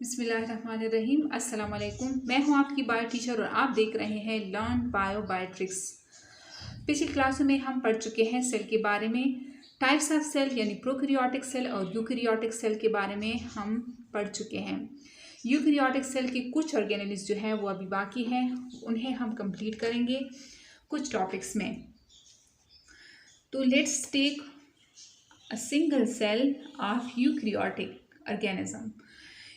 बिस्मिल्लाहिर्रहमानिर्रहीम। अस्सलाम वालेकुम। मैं हूं आपकी बायो टीचर और आप देख रहे हैं लर्न बायो बायोट्रिक्स। पिछली क्लासों में हम पढ़ चुके हैं सेल के बारे में, टाइप्स ऑफ सेल यानी प्रोकैरियोटिक सेल और यूकैरियोटिक सेल के बारे में हम पढ़ चुके हैं। यूकैरियोटिक सेल के कुछ ऑर्गेनेल्स जो है वो अभी बाकी हैं, उन्हें हम कंप्लीट करेंगे कुछ टॉपिक्स में। तो let's take a single cell of eukaryotic organism.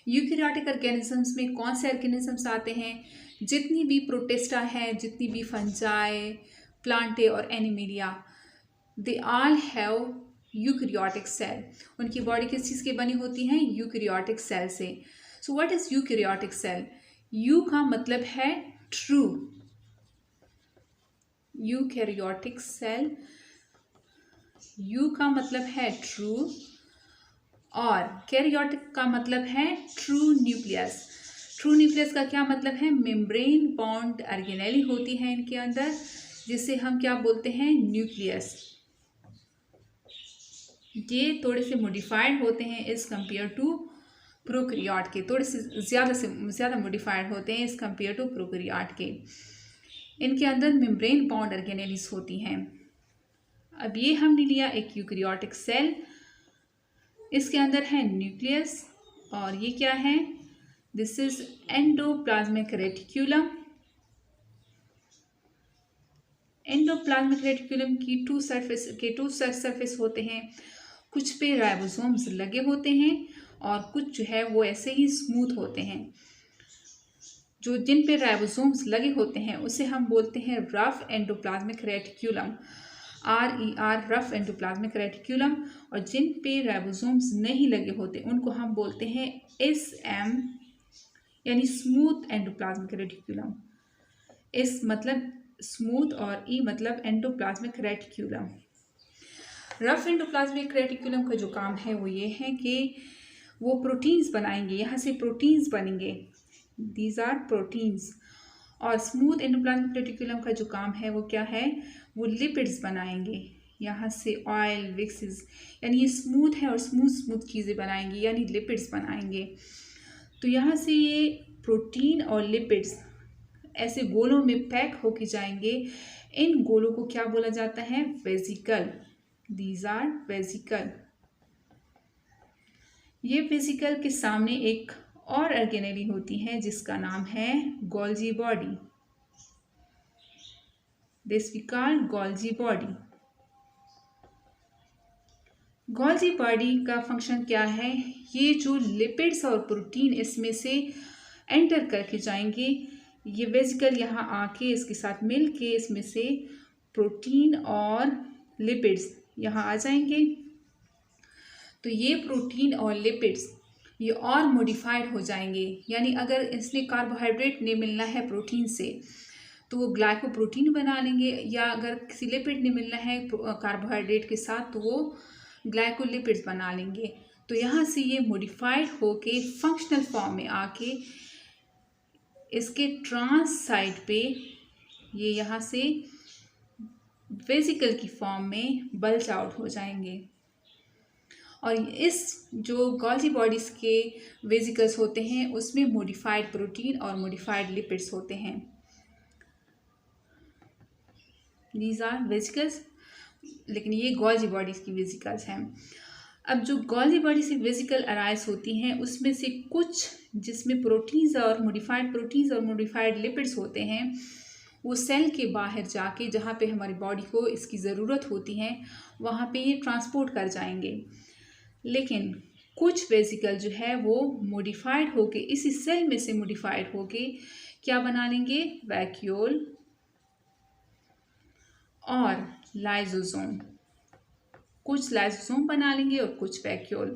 Eukaryotic organisms में कौन से ऑर्गेनिजम्स आते हैं? जितनी भी प्रोटिस्टा हैं, जितनी भी फंजाई, प्लांटे और animalia, they all have eukaryotic cell. उनकी बॉडी किस चीज़ की बनी होती है? यूकैरियोटिक सेल से। So what is eukaryotic cell? Eu का मतलब है ट्रू। यूकैरियोटिक सेल, यू का मतलब है ट्रू और कैरियोटिक का मतलब है ट्रू न्यूक्लियस। ट्रू न्यूक्लियस का क्या मतलब है? मेम्ब्रेन बाउंड ऑर्गेनेली होती है इनके अंदर, जिसे हम क्या बोलते हैं? न्यूक्लियस। ये थोड़े से मॉडिफाइड होते हैं इस कंपेयर टू प्रोकैरियोट के, थोड़े से ज़्यादा मॉडिफाइड होते हैं इस कंपेयर टू प्रोकैरियोट के। इनके अंदर मेम्ब्रेन बाउंड ऑर्गेनेलीज होती हैं। अब ये हमने लिया एक यूकैरियोटिक सेल, इसके अंदर है न्यूक्लियस और ये क्या है? This is endoplasmic reticulum. Endoplasmic reticulum की टू सरफेस होते हैं। कुछ पे राइबोसोम्स लगे होते हैं और कुछ जो है वो ऐसे ही स्मूथ होते हैं। जो जिन पे राइबोसोम्स लगे होते हैं उसे हम बोलते हैं rough endoplasmic reticulum, RER, rough endoplasmic reticulum. और जिन पे राइबोसोम्स नहीं लगे होते उनको हम बोलते हैं SM यानी स्मूथ एंडोप्लाज्मिक रेटिक्यूलम। S मतलब स्मूथ और E मतलब endoplasmic reticulum. Rough endoplasmic reticulum का जो काम है वो ये है कि वो प्रोटीन्स बनाएंगे, यहाँ से प्रोटीन्स बनेंगे, दीज आर प्रोटीन्स। और स्मूथ एंडोप्लाज्मिक रेटिक्यूलम का जो काम है वो क्या है? वो लिपिड्स बनाएंगे, यहाँ से ऑयल, विक्सेस, यानी ये स्मूथ है और स्मूथ चीज़ें बनाएंगे यानी लिपिड्स बनाएंगे। तो यहाँ से ये प्रोटीन और लिपिड्स ऐसे गोलों में पैक होके जाएंगे। इन गोलों को क्या बोला जाता है? वेसिकल। These are vesicle. ये वेसिकल के सामने एक और ऑर्गेनेली होती है जिसका नाम है Golgi body. This we call Golgi body. Golgi body का फंक्शन क्या है? ये जो लिपिड्स और प्रोटीन इसमें से एंटर करके जाएंगे, ये वेसिकल यहाँ आके इसके साथ मिल के इसमें से प्रोटीन और लिपिड्स यहाँ आ जाएंगे। तो ये प्रोटीन और लिपिड्स ये और मॉडिफाइड हो जाएंगे, यानी अगर इसने कार्बोहाइड्रेट ने मिलना है प्रोटीन से तो वो ग्लाइकोप्रोटीन बना लेंगे, या अगर किसी लिपिड ने मिलना है कार्बोहाइड्रेट के साथ तो वो ग्लाइकोलिपिड्स बना लेंगे। तो यहाँ से ये मॉडिफाइड होके फंक्शनल फॉर्म में आके इसके ट्रांस साइड पे ये यहाँ से वेसिकल की फॉर्म में बल्ज आउट हो जाएंगे। और इस जो गोल्जी बॉडीज के वेसिकल्स होते हैं उसमें मॉडिफाइड प्रोटीन और मॉडिफाइड लिपिड्स होते हैं। दीज आर वेसिकल्स, लेकिन ये गोल्जी बॉडीज की वेसिकल्स हैं। अब जो गोल्जी बॉडी से वेसिकल अराइज होती हैं उसमें से कुछ जिसमें प्रोटीन्स और मॉडिफाइड लिपिड्स होते हैं, वो सेल के बाहर जाके जहाँ पे हमारी बॉडी को इसकी ज़रूरत होती है वहाँ पे ये ट्रांसपोर्ट कर जाएंगे। लेकिन कुछ वेसिकल जो है वो मॉडिफाइड होके इसी सेल में से मॉडिफाइड होके क्या बना लेंगे? वैक्यूल और लाइसोसोम। कुछ लाइसोसोम बना लेंगे और कुछ वैक्यूल।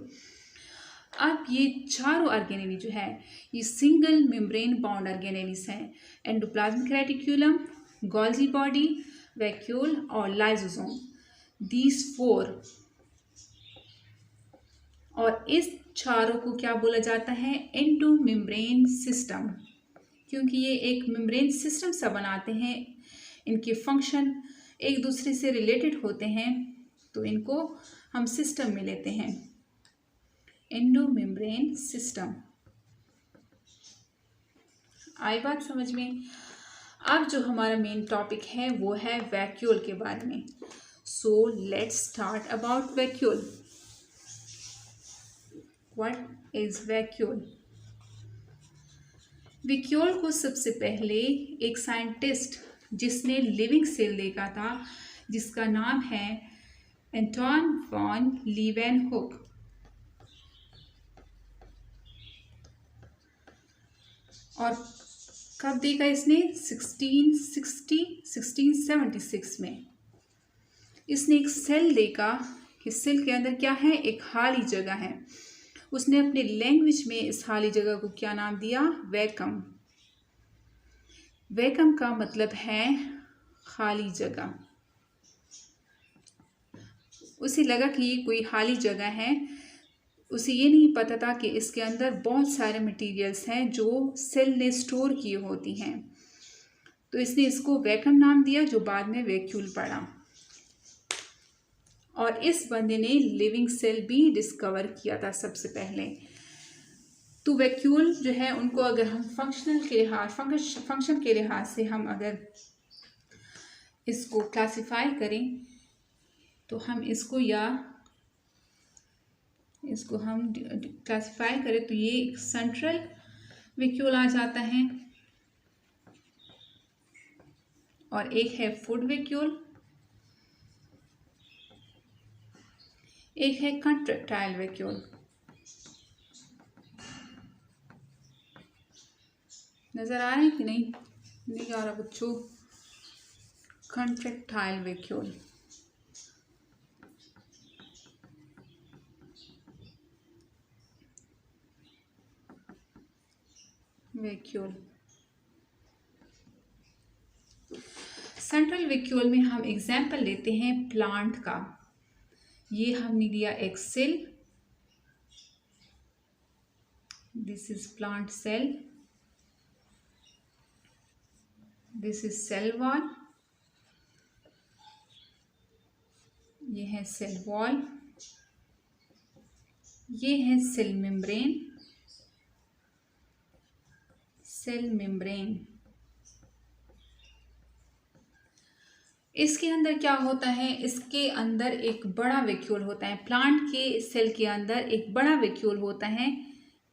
अब ये चारों ऑर्गेनेली जो है ये सिंगल मेम्ब्रेन बाउंड ऑर्गेनेलीज हैं। Endoplasmic reticulum, Golgi body, vacuole और लाइसोसोम, दीज 4। और इस चारों को क्या बोला जाता है? एंडो मेम्ब्रेन सिस्टम, क्योंकि ये एक मेम्ब्रेन सिस्टम सा बनाते हैं। इनके फंक्शन एक दूसरे से रिलेटेड होते हैं तो इनको हम सिस्टम में लेते हैं, एंडो मेम्ब्रेन सिस्टम। आई बात समझ में। अब जो हमारा मेन टॉपिक है वो है वैक्यूल के बारे में। So let's start about vacuole. What is vacuole? Vacuole को सबसे पहले एक साइंटिस्ट जिसने लिविंग सेल देखा था, जिसका नाम है एंटोन वॉन लीवेनहुक। और कब देखा इसने? 1676 में इसने एक सेल देखा कि सेल के अंदर क्या है, एक खाली जगह है। उसने अपनी लैंग्वेज में इस खाली जगह को क्या नाम दिया? वैकम। वैकम का मतलब है खाली जगह। उसे लगा कि ये कोई खाली जगह है। उसे ये नहीं पता था कि इसके अंदर बहुत सारे मटेरियल्स हैं जो सेल ने स्टोर किए होती हैं। तो इसने इसको वैक्यूम नाम दिया, जो बाद में वैक्यूल पड़ा। और इस बंदे ने लिविंग सेल भी डिस्कवर किया था सबसे पहले। तो वैक्यूल जो है उनको अगर हम फंक्शन के लिहाज से हम अगर इसको क्लासिफाई करें तो हम इसको हम क्लासिफाई करें तो ये एक सेंट्रल वैक्यूल आ जाता है, और एक है फूड वैक्यूल, एक है कंट्रैक्टाइल वैक्यूल। नजर आ रहे हैं कि नहीं? नहीं आ रहा बच्चों? Contractile vacuole. Vacuole central vacuole में हम एग्जाम्पल लेते हैं प्लांट का। ये हमने लिया एक cell, this is plant cell, this is cell wall, ये है सेल वॉल, ये है सेल मेम्ब्रेन। सेल मेम्ब्रेन इसके अंदर क्या होता है? इसके अंदर एक बड़ा वैक्यूल होता है। प्लांट के सेल के अंदर एक बड़ा वैक्यूल होता है,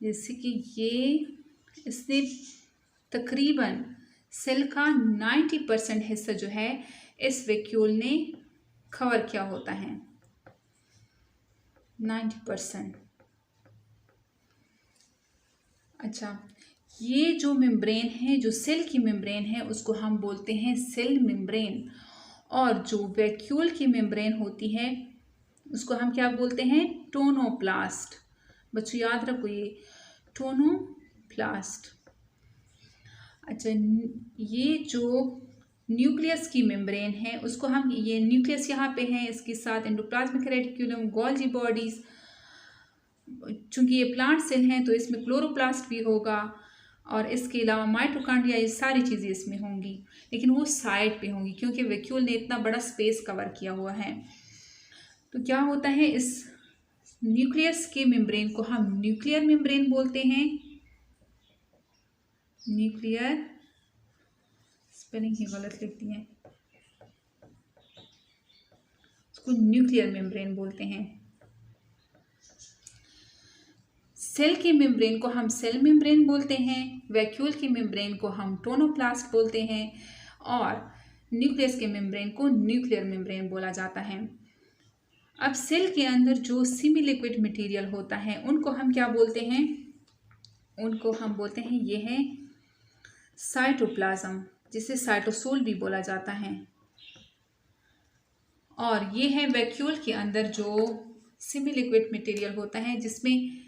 जैसे कि ये इसने तकरीबन सेल का 90% हिस्सा जो है इस वैक्यूल ने कवर किया होता है। 90%। अच्छा, ये जो मेम्ब्रेन है, जो सेल की मेम्ब्रेन है, उसको हम बोलते हैं सेल मेम्ब्रेन। और जो वैक्यूल की मेम्ब्रेन होती है उसको हम क्या बोलते हैं? टोनोप्लास्ट। बच्चों याद रखो ये टोनोप्लास्ट। अच्छा, ये जो न्यूक्लियस की मेम्ब्रेन है उसको हम, ये न्यूक्लियस यहाँ पे है, इसके साथ एंडोप्लाज्मिक रेटिकुलम, गोल्जी बॉडीज। चूंकि ये प्लांट सेल हैं तो इसमें क्लोरोप्लास्ट भी होगा, और इसके अलावा माइटोकॉन्ड्रिया, ये सारी चीज़ें इसमें होंगी, लेकिन वो साइड पे होंगी क्योंकि वैक्यूल ने इतना बड़ा स्पेस कवर किया हुआ है। तो क्या होता है, इस न्यूक्लियस के मेम्ब्रेन को हम न्यूक्लियर मेम्ब्रेन बोलते हैं। न्यूक्लियर, स्पेलिंग ही गलत लिखती हैं, उसको न्यूक्लियर मेम्ब्रेन बोलते हैं। सेल के मेम्ब्रेन को हम सेल मेम्ब्रेन बोलते हैं, वैक्यूल के मेम्ब्रेन को हम टोनोप्लास्ट बोलते हैं, और न्यूक्लियस के मेम्ब्रेन को न्यूक्लियर मेम्ब्रेन बोला जाता है। अब सेल के अंदर जो सेमी लिक्विड मटेरियल होता है उनको हम क्या बोलते हैं? उनको हम बोलते हैं, ये है साइटोप्लाज्म, जिसे साइटोसोल भी बोला जाता है। और ये है वैक्यूल के अंदर जो सेमी लिक्विड मटेरियल होता है, जिसमें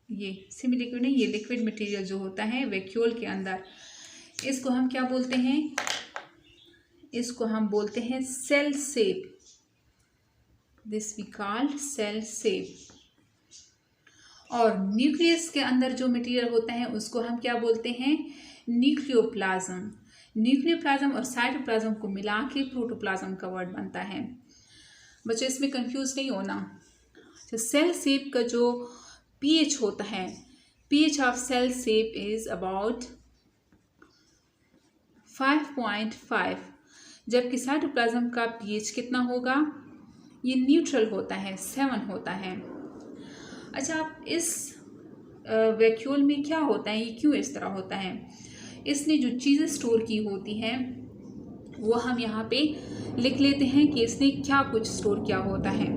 ये सेमी लिक्विड नहीं, ये लिक्विड मटेरियल जो होता है वैक्यूल के अंदर, इसको हम क्या बोलते हैं? इसको हम बोलते हैं cell sap. This we call cell sap. और न्यूक्लियस के अंदर जो मटेरियल होता है उसको हम क्या बोलते हैं? न्यूक्लियोप्लाज्म। न्यूक्लियोप्लाज्म और साइटोप्लाज्म को मिला के प्रोटोप्लाज्म का वर्ड बनता है। बच्चों इसमें कंफ्यूज नहीं होना। तो सेल सेप का जो पीएच होता है, pH of cell shape is about 5.5, जबकि साइटोप्लाज्म का pH कितना होगा? ये न्यूट्रल होता है, 7 होता है। अच्छा, आप इस वैक्यूल में क्या होता है, ये क्यों इस तरह होता है? इसने जो चीज़ें स्टोर की होती हैं वो हम यहाँ पे लिख लेते हैं कि इसने क्या कुछ स्टोर किया होता है।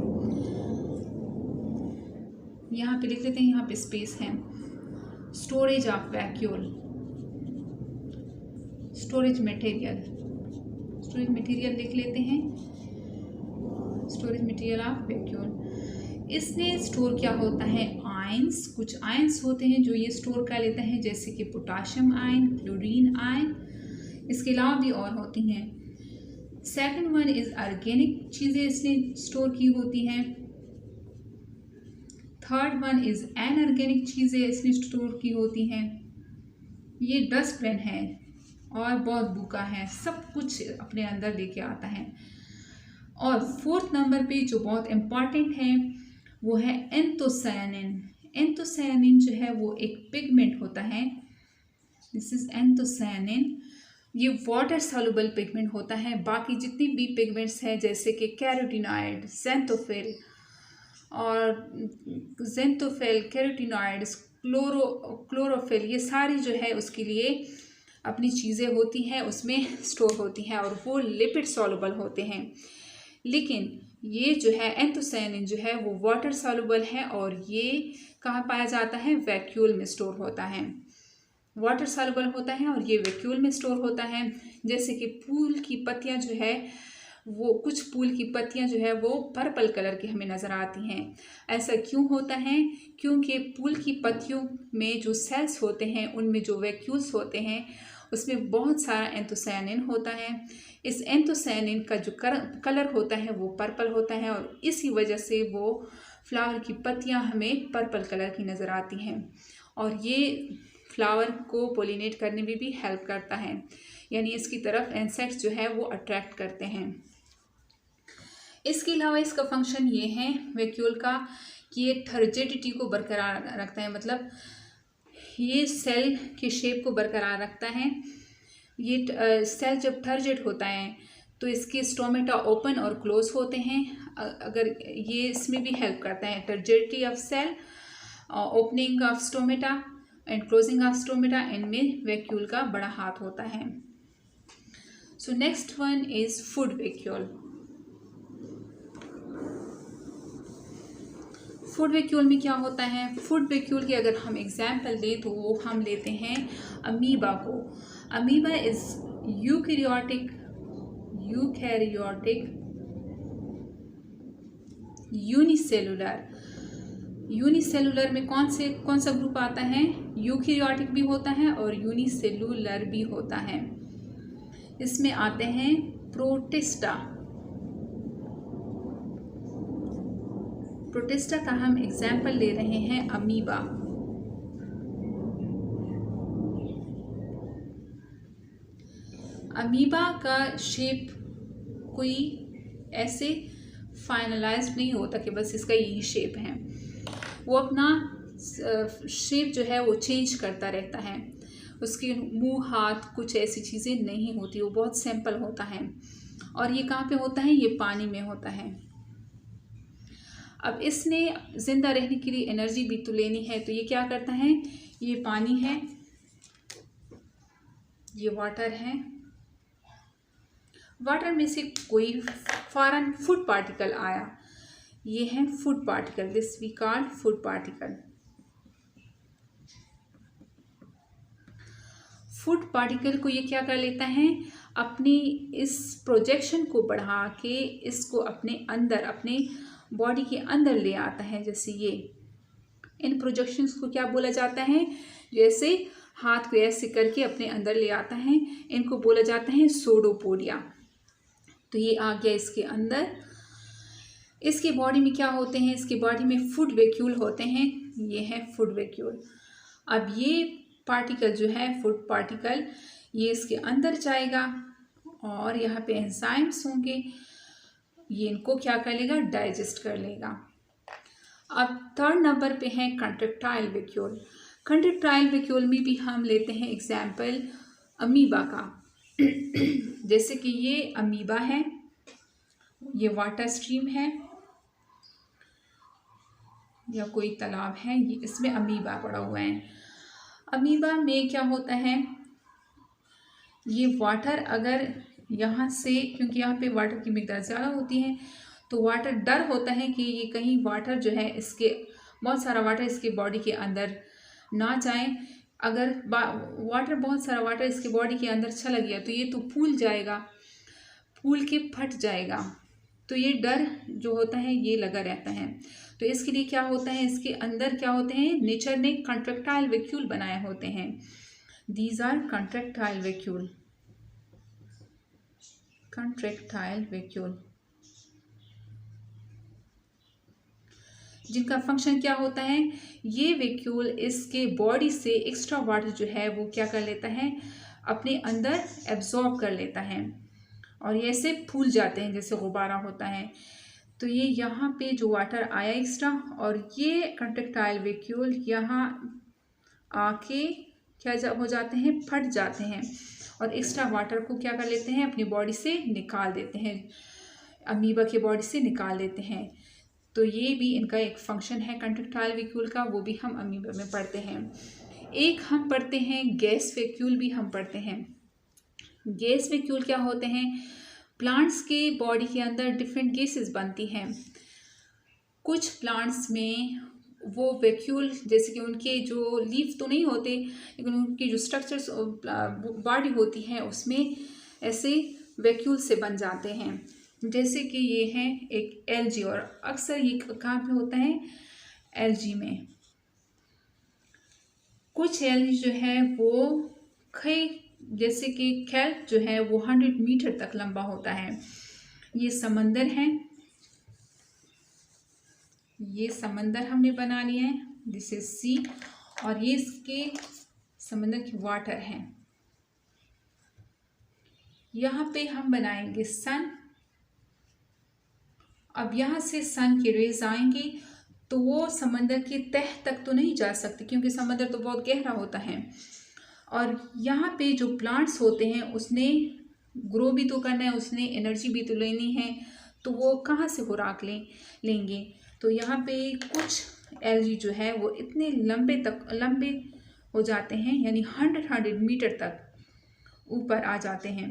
यहाँ पे लिख लेते हैं, यहाँ पे स्पेस है। Storage of vacuole, storage material लिख लेते हैं। स्टोरेज मटेरियल ऑफ वैक्यूल, इसने स्टोर क्या होता है? आयंस, कुछ आयंस होते हैं जो ये स्टोर कर लेते हैं, जैसे कि पोटाशियम आयन, क्लोरीन आयन, इसके अलावा भी और होती हैं। सेकंड वन इज ऑर्गेनिक चीज़ें इसने स्टोर की होती हैं। थर्ड वन इज अनऑर्गेनिक चीज़ें इसने स्टोर की होती हैं। ये डस्टबिन है और बहुत बुका है, सब कुछ अपने अंदर लेके आता है। और फोर्थ नंबर पे जो बहुत इम्पॉर्टेंट है वो है एंथोसायनिन। एंथोसायनिन जो है वो एक पिगमेंट होता है। This is anthocyanin. ये वाटर सॉल्युबल पिगमेंट होता है। बाकी जितनी भी पिगमेंट्स हैं जैसे कि कैरोटीनॉइड, ज़ेंथोफिल, कैरोटीनॉइड्स, क्लोरोफिल, ये सारी जो है उसके लिए अपनी चीज़ें होती हैं, उसमें स्टोर होती हैं और वो लिपिड सॉल्युबल होते हैं। लेकिन ये जो है एंथोसायनिन जो है वो वाटर सॉल्युबल है और ये कहाँ पाया जाता है? वैक्यूल में स्टोर होता है। वाटर सॉल्युबल होता है और ये वैक्यूल में स्टोर होता है। जैसे कि फूल की पत्तियाँ जो है वो, कुछ फूल की पत्तियाँ जो है वो पर्पल कलर की हमें नज़र आती हैं। ऐसा क्यों होता है? क्योंकि फूल की पत्तियों में जो सेल्स होते हैं उनमें जो वैक्यूल्स होते हैं उसमें बहुत सारा एंथोसायनिन होता है। इस एंथोसायनिन का जो कलर होता है वो पर्पल होता है और इसी वजह से वो फ्लावर की पत्तियाँ हमें पर्पल कलर की नज़र आती हैं और ये फ्लावर को पोलिनेट करने में भी हेल्प करता है, यानी इसकी तरफ इंसेक्ट्स जो है वो अट्रैक्ट करते हैं। इसके अलावा इसका फंक्शन ये है वैक्यूल का कि ये टर्जिडिटी को बरकरार रखता है, मतलब ये सेल के शेप को बरकरार रखता है। ये सेल जब टर्जिड होता है तो इसके स्टोमेटा ओपन और क्लोज होते हैं, अगर ये इसमें भी हेल्प करता है। Turgidity of cell, opening of stomata and closing of stomata, इनमें वैक्यूल का बड़ा हाथ होता है। So next one is food vacuole. Food vacuole में क्या होता है? फूड वैक्यूल की अगर हम एग्जाम्पल दें तो वो हम लेते हैं अमीबा को। अमीबा इज यूकैरियोटिक यूनिसेलुलर में कौन सा ग्रुप आता है? यूकैरियोटिक भी होता है और यूनिसेलुलर भी होता है। इसमें आते हैं प्रोटिस्टा का हम एग्जाम्पल ले रहे हैं अमीबा। अमीबा का शेप कोई ऐसे फाइनलाइज्ड नहीं होता कि बस इसका यही शेप है, वो अपना शेप जो है वो चेंज करता रहता है। उसके मुंह, हाथ, कुछ ऐसी चीज़ें नहीं होती, वो बहुत सिंपल होता है। और ये कहाँ पे होता है? ये पानी में होता है। अब इसने जिंदा रहने के लिए एनर्जी भी तो लेनी है, तो ये क्या करता है? ये पानी है, ये वाटर है, वाटर में से कोई फॉरेन फूड पार्टिकल आया, ये है food particle, this we call food particle. Food particle को ये क्या कर लेता है? अपनी इस प्रोजेक्शन को बढ़ा के इसको अपने अंदर, अपने बॉडी के अंदर ले आता है। जैसे ये, इन प्रोजेक्शंस को क्या बोला जाता है? जैसे हाथ को ऐसे करके अपने अंदर ले आता है, इनको बोला जाता है सोडोपोडिया। तो ये आ गया इसके अंदर। इसके बॉडी में क्या होते हैं? इसके बॉडी में फूड वैक्यूल होते हैं, ये है फूड वैक्यूल। अब ये पार्टिकल जो है फूड पार्टिकल, ये इसके अंदर जाएगा और यहाँ पे एंजाइम्स होंगे, ये इनको क्या कर लेगा? डाइजेस्ट कर लेगा। अब थर्ड नंबर पे है कंट्रैक्टाइल वैक्यूल। कंट्रेक्टाइल वैक्यूल में भी हम लेते हैं एग्जाम्पल अमीबा का। जैसे कि ये अमीबा है, ये वाटर स्ट्रीम है या कोई तालाब है, ये इसमें अमीबा पड़ा हुआ है। अमीबा में क्या होता है, ये वाटर अगर यहाँ से, क्योंकि यहाँ पे वाटर की मिकदार ज़्यादा होती है, तो वाटर डर होता है कि ये कहीं वाटर जो है इसके, बहुत सारा वाटर इसके बॉडी के अंदर ना जाए। अगर वाटर, बहुत सारा वाटर इसके बॉडी के अंदर चला गया तो ये तो फूल जाएगा, फूल के फट जाएगा। तो ये डर जो होता है ये लगा रहता है। तो इसके लिए क्या होता है, इसके अंदर क्या होते हैं, नेचर ने कंट्रेक्टाइल वैक्यूल बनाए होते हैं। These are contractile vacuole, contractile vacuole, जिनका फंक्शन क्या होता है, ये वैक्यूल इसके बॉडी से एक्स्ट्रा वाटर जो है वो क्या कर लेता है, अपने अंदर एब्जॉर्ब कर लेता है और ये ऐसे फूल जाते हैं जैसे गुब्बारा होता है। तो ये यहाँ पे जो वाटर आया एक्स्ट्रा, और ये कंट्रेक्टाइल वैक्यूल यहाँ आके क्या हो जाते हैं, फट जाते हैं और एक्स्ट्रा वाटर को क्या कर लेते हैं, अपनी बॉडी से निकाल देते हैं, अमीबा के बॉडी से निकाल देते हैं। तो ये भी इनका एक फंक्शन है कंट्रेक्टाइल वैक्यूल का, वो भी हम अमीबा में पढ़ते हैं। एक हम पढ़ते हैं गैस वैक्यूल भी हम पढ़ते हैं। गैस वैक्यूल क्या होते हैं, प्लांट्स के बॉडी के अंदर डिफरेंट गैसेस बनती हैं। कुछ प्लांट्स में वो वैक्यूल, जैसे कि उनके जो लीफ तो नहीं होते लेकिन उनकी जो स्ट्रक्चर्स बॉडी होती है उसमें ऐसे वैक्यूल से बन जाते हैं। जैसे कि ये है एक एलजी, और अक्सर ये कहाँ पे होता है, एलजी में। कुछ एलजी जो है वो जैसे कि कैल्प जो है वो 100 मीटर तक लंबा होता है। ये समंदर है, ये समंदर हमने बना लिया है, दिस इज सी, और ये इसके समंदर की वाटर है। यहाँ पे हम बनाएंगे सन। अब यहाँ से सन के रेज आएंगी तो वो समंदर की तह तक तो नहीं जा सकती क्योंकि समंदर तो बहुत गहरा होता है, और यहाँ पे जो प्लांट्स होते हैं उसने ग्रो भी तो करना है, उसने एनर्जी भी तो लेनी है, तो वो कहाँ से खुराक लेंगे। तो यहाँ पे कुछ एलजी जो है वो इतने लंबे हो जाते हैं, यानी 100 मीटर तक ऊपर आ जाते हैं।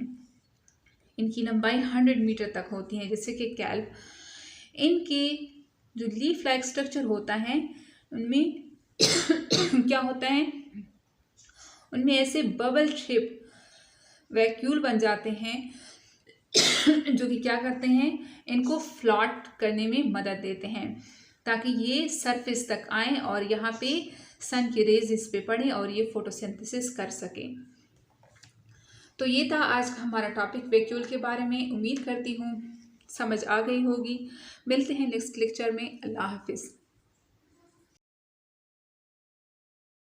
इनकी लंबाई 100 मीटर तक होती है। जैसे कि कैल्प, इनके जो लीफ लाइक स्ट्रक्चर होता है उनमें क्या होता है, उनमें ऐसे बबल शेप वैक्यूल बन जाते हैं जो कि क्या करते हैं, इनको फ्लॉट करने में मदद देते हैं ताकि ये सरफेस तक आए और यहाँ पे सन की रेज इस पे पड़े और ये फोटोसिंथेसिस कर सके। तो ये था आज का हमारा टॉपिक वैक्यूल के बारे में। उम्मीद करती हूँ समझ आ गई होगी। मिलते हैं नेक्स्ट लेक्चर में। अल्लाह हाफिज़।